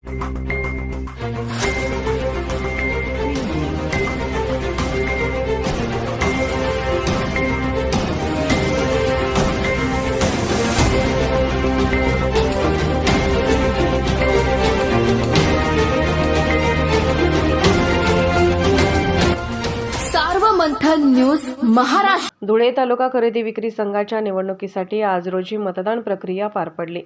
मंथन news Maharashtra. Dhule तालुका खरेदी विक्री संघाच्या निवडणुकीसाठी आज रोजी मतदान प्रक्रिया पार पडली।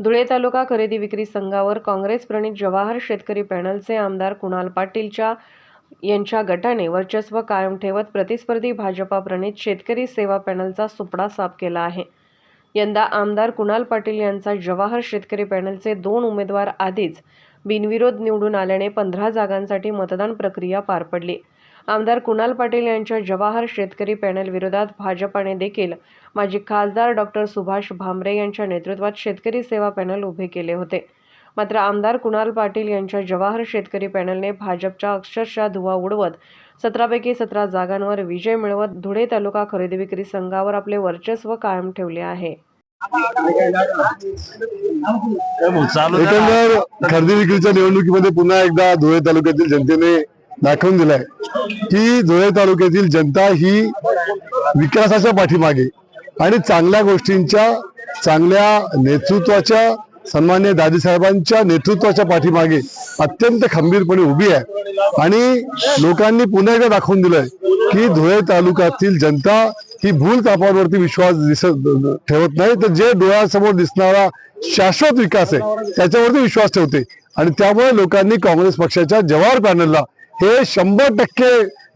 धुळे तालुका खरेदी विक्री संघावर काँग्रेस प्रणित जवाहर शेतकरी पॅनलचे आमदार कुणाल पाटील यांच्या गटाने वर्चस्व कायम ठेवत प्रतिस्पर्धी भाजपा प्रणित शेतकरी सेवा पॅनलचा सुपडा साफ केला आहे। यंदा आमदार कुणाल पाटील यांचा जवाहर शेतकरी पॅनलचे 2 उमेदवार आधीच बिनविरोध निवडून आल्याने 15 जागांसाठी मतदान प्रक्रिया पार पडली। आमदार कुणाल पाटील यांच्या जवाहर शेतकरी पॅनल विरोधात भाजपाने देखील माजी खासदार डॉक्टर सुभाष भामरे यांच्या नेतृत्वात शेतकरी सेवा पॅनल उभे केले होते। मात्र आमदार कुणाल पाटील यांच्या जवाहर शेतकरी पॅनलने भाजपच्या अक्षरशः धुव्वा उडवत 17 पैकी 17 जागांवर विजय मिळवत धुळे तालुका खरेदी विक्री संघावर आपले वर्चस्व कायम ठेवले आहे। एकंदर खरेदी विक्रीच्या निवडणुकीमध्ये पुन्हा एकदा धुळे तालुक्यातील जनतेने दाखवून दिलाय की धुळे तालुक्यातील जनता ही विकासाच्या पाठीमागे आणि चांगल्या गोष्टींच्या, चांगल्या नेतृत्वाच्या, सन्माननीय दादीसाहेबांच्या नेतृत्वाच्या पाठीमागे अत्यंत खंबीरपणे उभी आहे। आणि लोकांनी पुन्हा एकदा दाखवून दिलंय की धुळे तालुक्यातील जनता ही भूल तापावरती विश्वास ठेवत नाही, तर जे डोळ्यासमोर दिसणारा शाश्वत विकास आहे त्याच्यावरती विश्वास ठेवते। आणि त्यामुळे लोकांनी काँग्रेस पक्षाच्या जवाहर पॅनलला हे 100%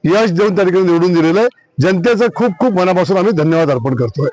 यश देऊन त्या ठिकाणी निवडून दिलेलं आहे। जनतेचं खूप खूप मनापासून आम्ही धन्यवाद अर्पण करतोय।